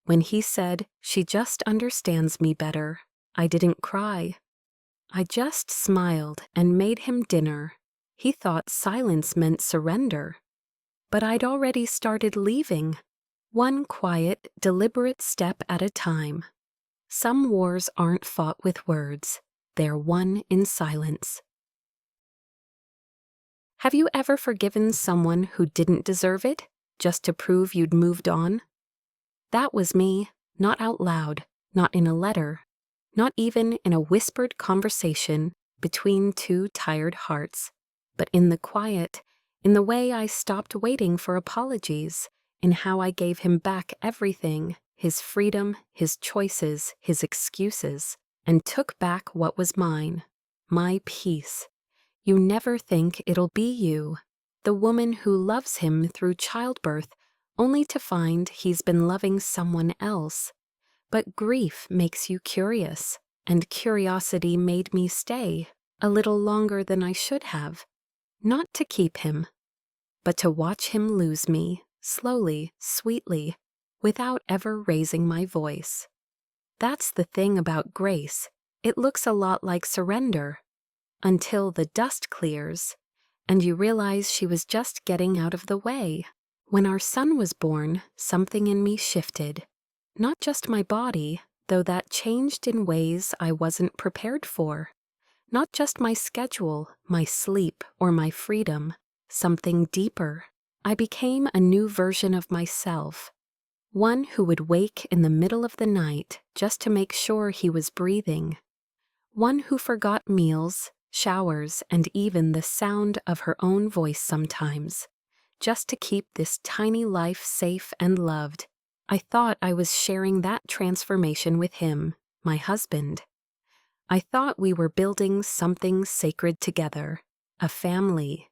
When he said, "She just understands me better," I didn't cry. I just smiled and made him dinner. He thought silence meant surrender. But I'd already started leaving, one quiet, deliberate step at a time. Some wars aren't fought with words, they're won in silence. Have you ever forgiven someone who didn't deserve it, just to prove you'd moved on? That was me, not out loud, not in a letter, not even in a whispered conversation between two tired hearts, but in the quiet, in the way I stopped waiting for apologies, in how I gave him back everything, his freedom, his choices, his excuses, and took back what was mine, my peace. You never think it'll be you, the woman who loves him through childbirth, only to find he's been loving someone else. But grief makes you curious, and curiosity made me stay a little longer than I should have. Not to keep him, but to watch him lose me, slowly, sweetly, without ever raising my voice. That's the thing about grace. It looks a lot like surrender, until the dust clears, and you realize she was just getting out of the way. When our son was born, something in me shifted. Not just my body, though that changed in ways I wasn't prepared for. Not just my schedule, my sleep, or my freedom. Something deeper. I became a new version of myself. One who would wake in the middle of the night just to make sure he was breathing. One who forgot meals, showers, and even the sound of her own voice sometimes, just to keep this tiny life safe and loved. I thought I was sharing that transformation with him, my husband. I thought we were building something sacred together, a family.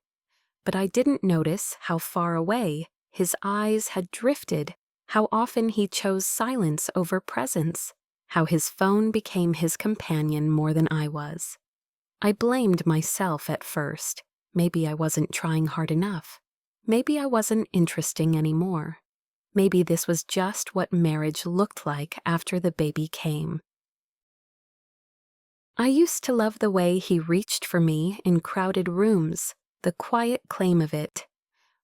But I didn't notice how far away his eyes had drifted, how often he chose silence over presence, how his phone became his companion more than I was. I blamed myself at first. Maybe I wasn't trying hard enough. Maybe I wasn't interesting anymore. Maybe this was just what marriage looked like after the baby came. I used to love the way he reached for me in crowded rooms, the quiet claim of it.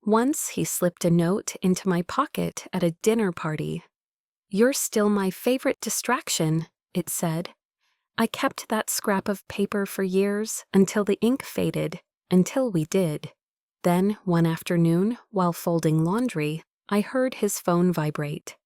Once he slipped a note into my pocket at a dinner party. "You're still my favorite distraction," it said. I kept that scrap of paper for years until the ink faded, until we did. Then, one afternoon, while folding laundry, I heard his phone vibrate.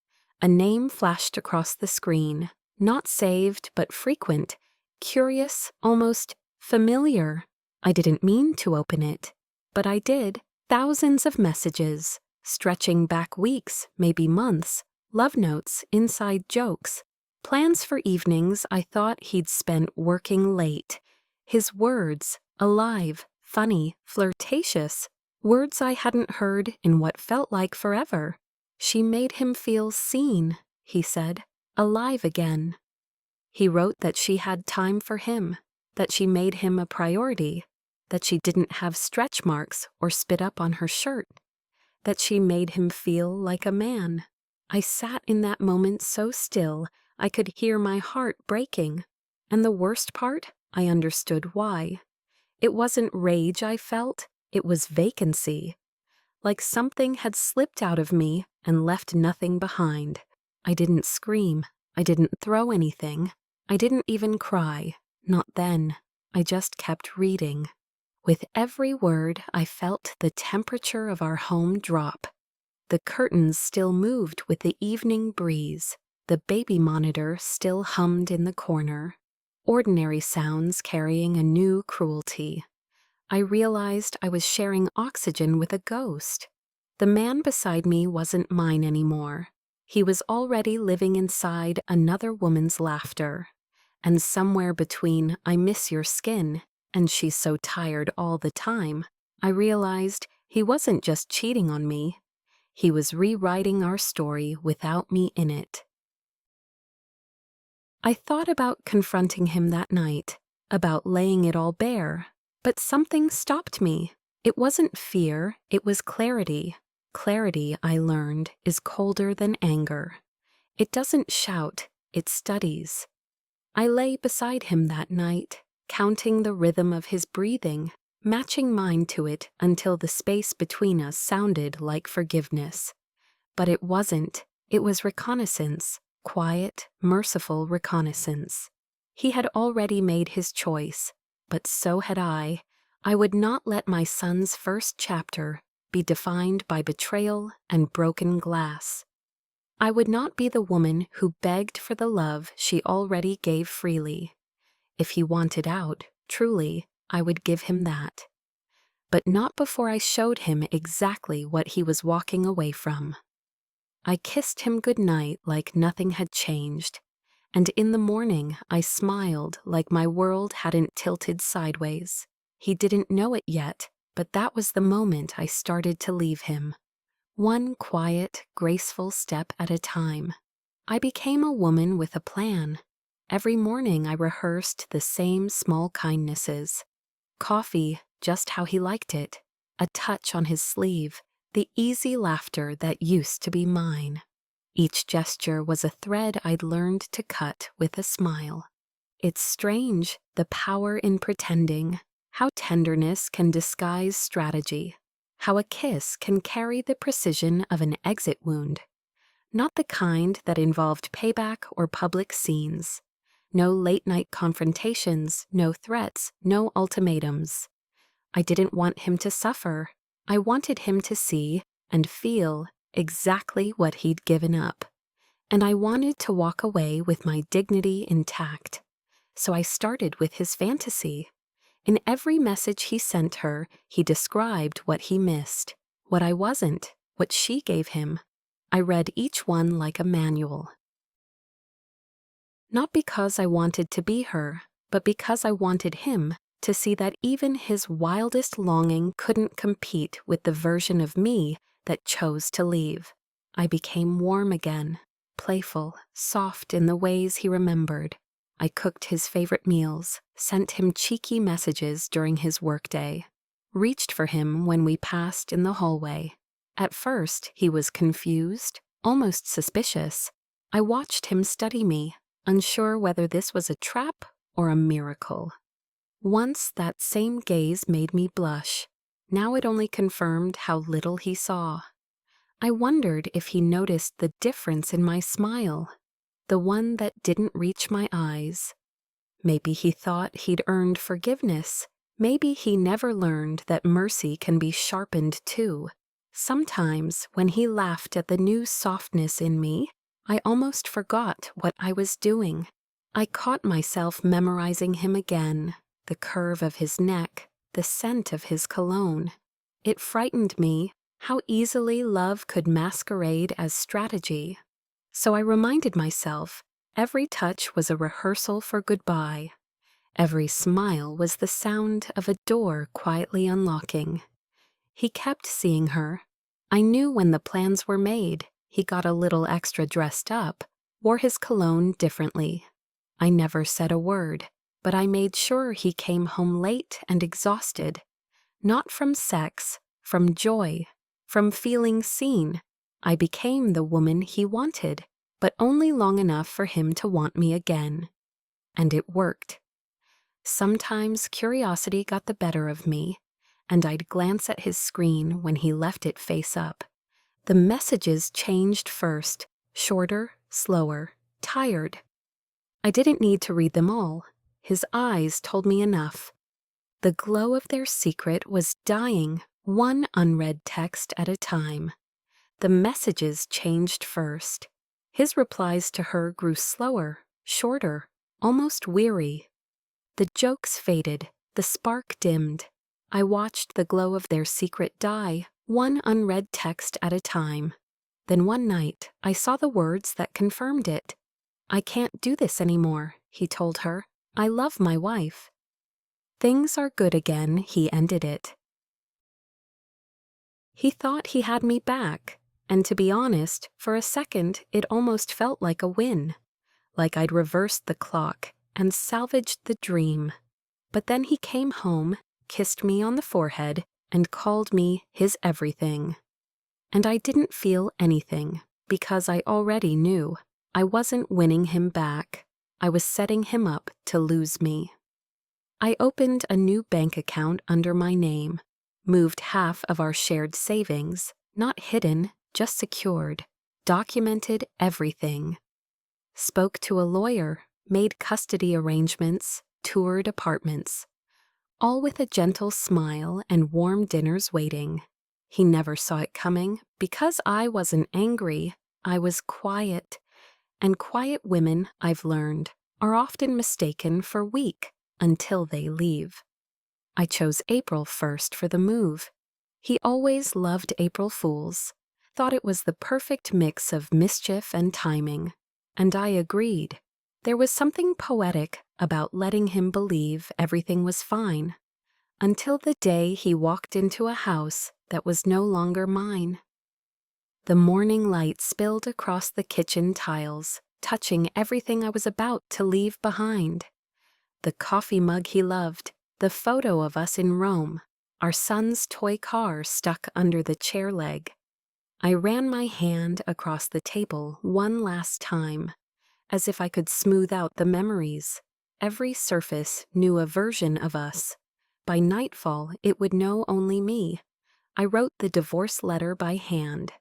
A name flashed across the screen, not saved but frequent, curious, almost familiar. I didn't mean to open it, but I did. Thousands of messages, stretching back weeks, maybe months, love notes, inside jokes, plans for evenings I thought he'd spent working late. His words, alive, funny, flirtatious, words I hadn't heard in what felt like forever. She made him feel seen, he said, alive again. He wrote that she had time for him, that she made him a priority, that she didn't have stretch marks or spit up on her shirt, that she made him feel like a man. I sat in that moment so still I could hear my heart breaking. And the worst part, I understood why. It wasn't rage I felt, it was vacancy. Like something had slipped out of me and left nothing behind. I didn't scream, I didn't throw anything, I didn't even cry, not then. I just kept reading. With every word, I felt the temperature of our home drop. The curtains still moved with the evening breeze. The baby monitor still hummed in the corner. Ordinary sounds carrying a new cruelty. I realized I was sharing oxygen with a ghost. The man beside me wasn't mine anymore. He was already living inside another woman's laughter. And somewhere between "I miss your skin" and "she's so tired all the time," I realized he wasn't just cheating on me. He was rewriting our story without me in it. I thought about confronting him that night, about laying it all bare, but something stopped me. It wasn't fear, it was clarity. Clarity, I learned, is colder than anger. It doesn't shout, it studies. I lay beside him that night, counting the rhythm of his breathing, matching mine to it until the space between us sounded like forgiveness. But it wasn't. It was reconnaissance, quiet, merciful reconnaissance. He had already made his choice, but so had I. I would not let my son's first chapter be defined by betrayal and broken glass. I would not be the woman who begged for the love she already gave freely. If he wanted out, truly, I would give him that. But not before I showed him exactly what he was walking away from. I kissed him goodnight like nothing had changed, and in the morning I smiled like my world hadn't tilted sideways. He didn't know it yet, but that was the moment I started to leave him. One quiet, graceful step at a time. I became a woman with a plan. Every morning I rehearsed the same small kindnesses. Coffee, just how he liked it. A touch on his sleeve. The easy laughter that used to be mine. Each gesture was a thread I'd learned to cut with a smile. It's strange, the power in pretending, how tenderness can disguise strategy, how a kiss can carry the precision of an exit wound. Not the kind that involved payback or public scenes. No late-night confrontations, no threats, no ultimatums. I didn't want him to suffer. I wanted him to see and feel exactly what he'd given up. And I wanted to walk away with my dignity intact. So I started with his fantasy. In every message he sent her, he described what he missed, what I wasn't, what she gave him. I read each one like a manual. Not because I wanted to be her, but because I wanted him to see that even his wildest longing couldn't compete with the version of me that chose to leave. I became warm again, playful, soft in the ways he remembered. I cooked his favorite meals, sent him cheeky messages during his workday, reached for him when we passed in the hallway. At first, he was confused, almost suspicious. I watched him study me, unsure whether this was a trap or a miracle. Once that same gaze made me blush. Now it only confirmed how little he saw. I wondered if he noticed the difference in my smile, the one that didn't reach my eyes. Maybe he thought he'd earned forgiveness. Maybe he never learned that mercy can be sharpened too. Sometimes, when he laughed at the new softness in me, I almost forgot what I was doing. I caught myself memorizing him again. The curve of his neck, the scent of his cologne. It frightened me how easily love could masquerade as strategy. So I reminded myself, every touch was a rehearsal for goodbye. Every smile was the sound of a door quietly unlocking. He kept seeing her. I knew when the plans were made. He got a little extra dressed up, wore his cologne differently. I never said a word. But I made sure he came home late and exhausted, not from sex, from joy, from feeling seen. I became the woman he wanted, but only long enough for him to want me again. And it worked. Sometimes curiosity got the better of me, and I'd glance at his screen when he left it face up. The messages changed first, shorter, slower, tired. I didn't need to read them all. His eyes told me enough. The glow of their secret was dying, one unread text at a time. The messages changed first. His replies to her grew slower, shorter, almost weary. The jokes faded, the spark dimmed. I watched the glow of their secret die, one unread text at a time. Then one night, I saw the words that confirmed it. "I can't do this anymore," he told her. "I love my wife." "Things are good again," he ended it. He thought he had me back, and to be honest, for a second it almost felt like a win, like I'd reversed the clock and salvaged the dream. But then he came home, kissed me on the forehead, and called me his everything. And I didn't feel anything, because I already knew. I wasn't winning him back. I was setting him up to lose me. I opened a new bank account under my name, moved half of our shared savings, not hidden, just secured, documented everything. Spoke to a lawyer, made custody arrangements, toured apartments, all with a gentle smile and warm dinners waiting. He never saw it coming. Because I wasn't angry, I was quiet. And quiet women, I've learned, are often mistaken for weak until they leave. I chose April 1st for the move. He always loved April Fools, thought it was the perfect mix of mischief and timing. And I agreed. There was something poetic about letting him believe everything was fine, until the day he walked into a house that was no longer mine. The morning light spilled across the kitchen tiles, touching everything I was about to leave behind. The coffee mug he loved, the photo of us in Rome, our son's toy car stuck under the chair leg. I ran my hand across the table one last time, as if I could smooth out the memories. Every surface knew a version of us. By nightfall, it would know only me. I wrote the divorce letter by hand.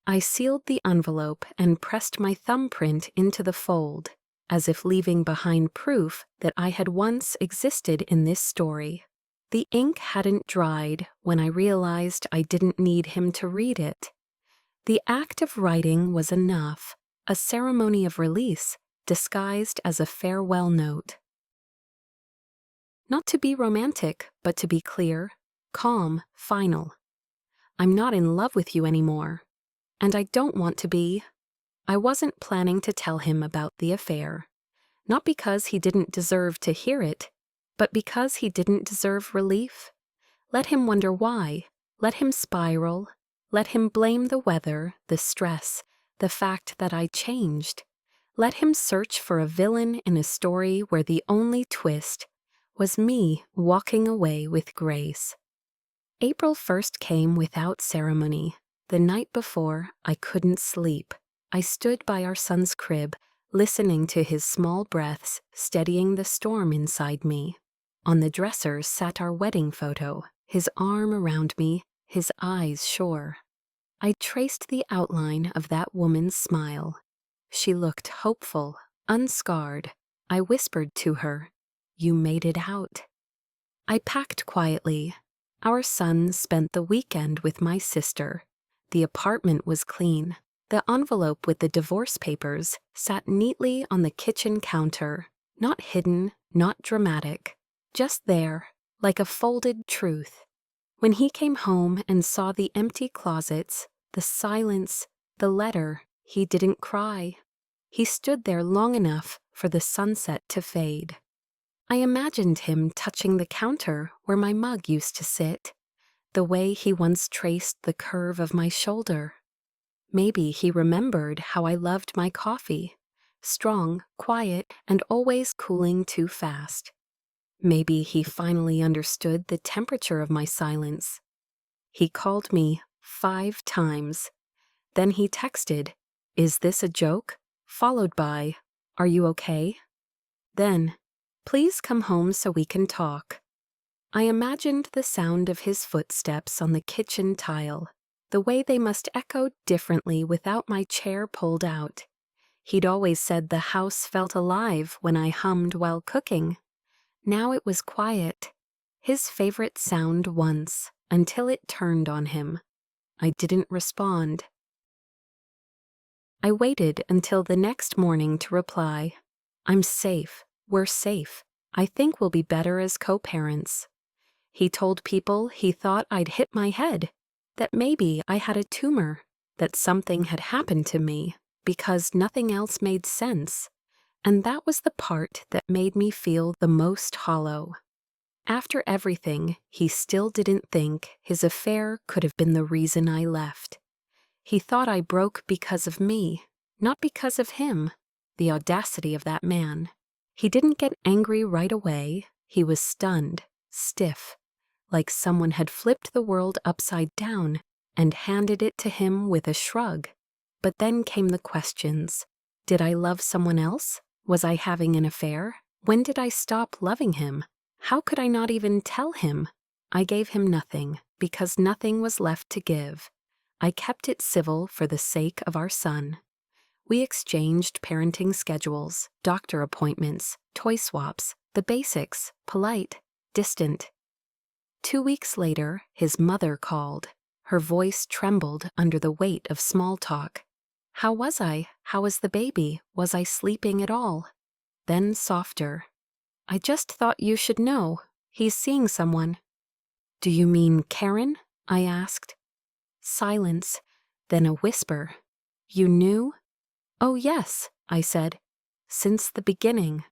I sealed the envelope and pressed my thumbprint into the fold, as if leaving behind proof that I had once existed in this story. The ink hadn't dried when I realized I didn't need him to read it. The act of writing was enough, a ceremony of release disguised as a farewell note. Not to be romantic, but to be clear, calm, final. I'm not in love with you anymore. And I don't want to be. I wasn't planning to tell him about the affair, not because he didn't deserve to hear it, but because he didn't deserve relief. Let him wonder why. Let him spiral. Let him blame the weather, the stress, the fact that I changed. Let him search for a villain in a story where the only twist was me walking away with grace. April 1st came without ceremony. The night before, I couldn't sleep. I stood by our son's crib, listening to his small breaths, steadying the storm inside me. On the dresser sat our wedding photo, his arm around me, his eyes sure. I traced the outline of that woman's smile. She looked hopeful, unscarred. I whispered to her, "You made it out." I packed quietly. Our son spent the weekend with my sister. The apartment was clean. The envelope with the divorce papers sat neatly on the kitchen counter, not hidden, not dramatic, just there, like a folded truth. When he came home and saw the empty closets, the silence, the letter, he didn't cry. He stood there long enough for the sunset to fade. I imagined him touching the counter where my mug used to sit, the way he once traced the curve of my shoulder. Maybe he remembered how I loved my coffee, strong, quiet, and always cooling too fast. Maybe he finally understood the temperature of my silence. He called me 5 times. Then he texted, "Is this a joke?" followed by, "Are you okay?" Then, "Please come home so we can talk." I imagined the sound of his footsteps on the kitchen tile, the way they must echo differently without my chair pulled out. He'd always said the house felt alive when I hummed while cooking. Now it was quiet. His favorite sound once, until it turned on him. I didn't respond. I waited until the next morning to reply, "I'm safe. We're safe. I think we'll be better as co-parents." He told people he thought I'd hit my head, that maybe I had a tumor, that something had happened to me because nothing else made sense. And that was the part that made me feel the most hollow. After everything, he still didn't think his affair could have been the reason I left. He thought I broke because of me, not because of him. The audacity of that man. He didn't get angry right away. He was stunned, stiff, like someone had flipped the world upside down and handed it to him with a shrug. But then came the questions. Did I love someone else? Was I having an affair? When did I stop loving him? How could I not even tell him? I gave him nothing, because nothing was left to give. I kept it civil for the sake of our son. We exchanged parenting schedules, doctor appointments, toy swaps, the basics, polite, distant. 2 weeks later, his mother called. Her voice trembled under the weight of small talk. How was I? How was the baby? Was I sleeping at all? Then softer. I just thought you should know. He's seeing someone. Do you mean Karen? I asked. Silence, then a whisper. You knew? Oh yes, I said. Since the beginning.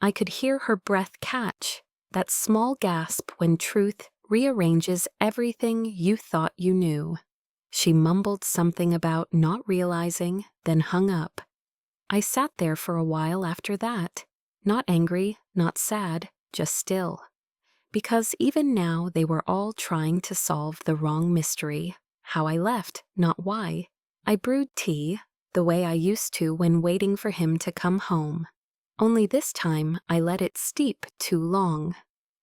I could hear her breath catch, that small gasp when truth rearranges everything you thought you knew. She mumbled something about not realizing, then hung up. I sat there for a while after that, not angry, not sad, just still. Because even now they were all trying to solve the wrong mystery, how I left, not why. I brewed tea, the way I used to when waiting for him to come home. Only this time I let it steep too long.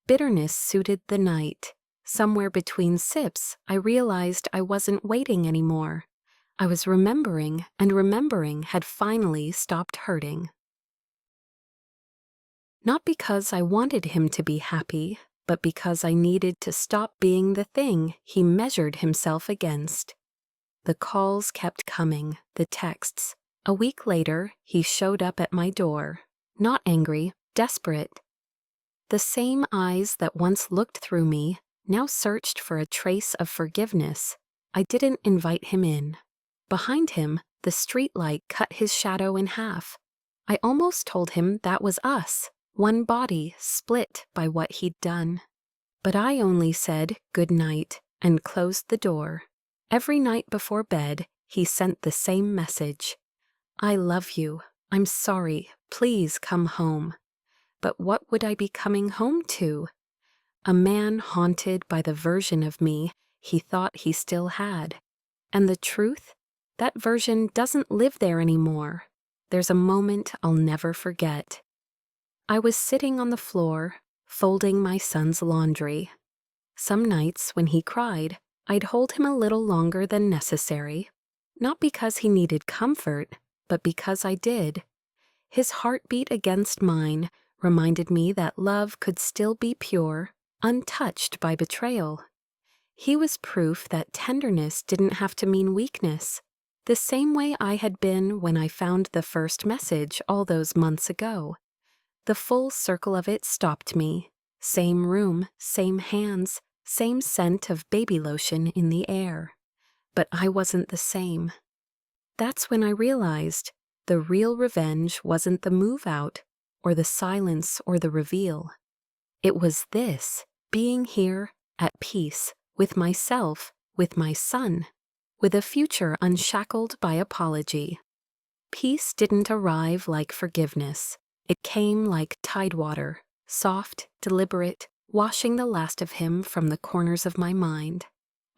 Bitterness suited the night. Somewhere between sips, I realized I wasn't waiting anymore. I was remembering, and remembering had finally stopped hurting. Not because I wanted him to be happy, but because I needed to stop being the thing he measured himself against. The calls kept coming, the texts. A week later, he showed up at my door. Not angry, desperate. The same eyes that once looked through me now searched for a trace of forgiveness. I didn't invite him in. Behind him, the streetlight cut his shadow in half. I almost told him that was us, one body split by what he'd done. But I only said good night and closed the door. Every night before bed, he sent the same message. I love you. I'm sorry. Please come home. But what would I be coming home to? A man haunted by the version of me he thought he still had. And the truth? That version doesn't live there anymore. There's a moment I'll never forget. I was sitting on the floor, folding my son's laundry. Some nights when he cried, I'd hold him a little longer than necessary. Not because he needed comfort, but because I did. His heartbeat against mine reminded me that love could still be pure, untouched by betrayal. He was proof that tenderness didn't have to mean weakness, the same way I had been when I found the first message all those months ago. The full circle of it stopped me. Same room, same hands, same scent of baby lotion in the air. But I wasn't the same. That's when I realized the real revenge wasn't the move out, or the silence or the reveal. It was this, being here, at peace, with myself, with my son, with a future unshackled by apology. Peace didn't arrive like forgiveness. It came like tidewater, soft, deliberate, washing the last of him from the corners of my mind.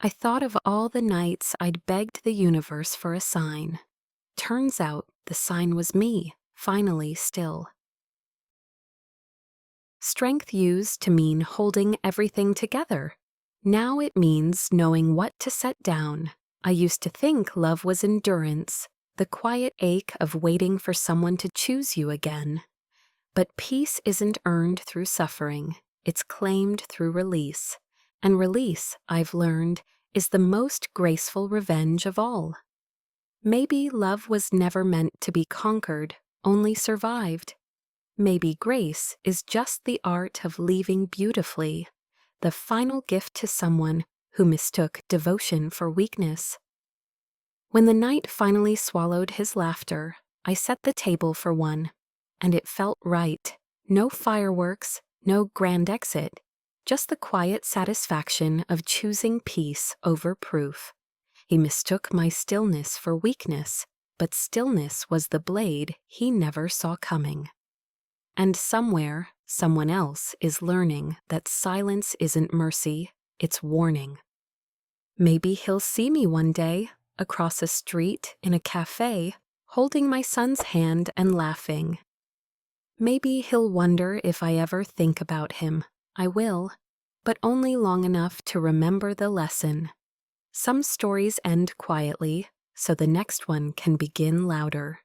I thought of all the nights I'd begged the universe for a sign. Turns out the sign was me, finally still. Strength used to mean holding everything together. Now it means knowing what to set down. I used to think love was endurance, the quiet ache of waiting for someone to choose you again. But peace isn't earned through suffering, it's claimed through release. And release, I've learned, is the most graceful revenge of all. Maybe love was never meant to be conquered, only survived. Maybe grace is just the art of leaving beautifully, the final gift to someone who mistook devotion for weakness. When the night finally swallowed his laughter, I set the table for one, and it felt right. No fireworks, no grand exit, just the quiet satisfaction of choosing peace over proof. He mistook my stillness for weakness, but stillness was the blade he never saw coming. And somewhere, someone else is learning that silence isn't mercy, it's warning. Maybe he'll see me one day, across a street, in a cafe, holding my son's hand and laughing. Maybe he'll wonder if I ever think about him. I will, but only long enough to remember the lesson. Some stories end quietly, so the next one can begin louder.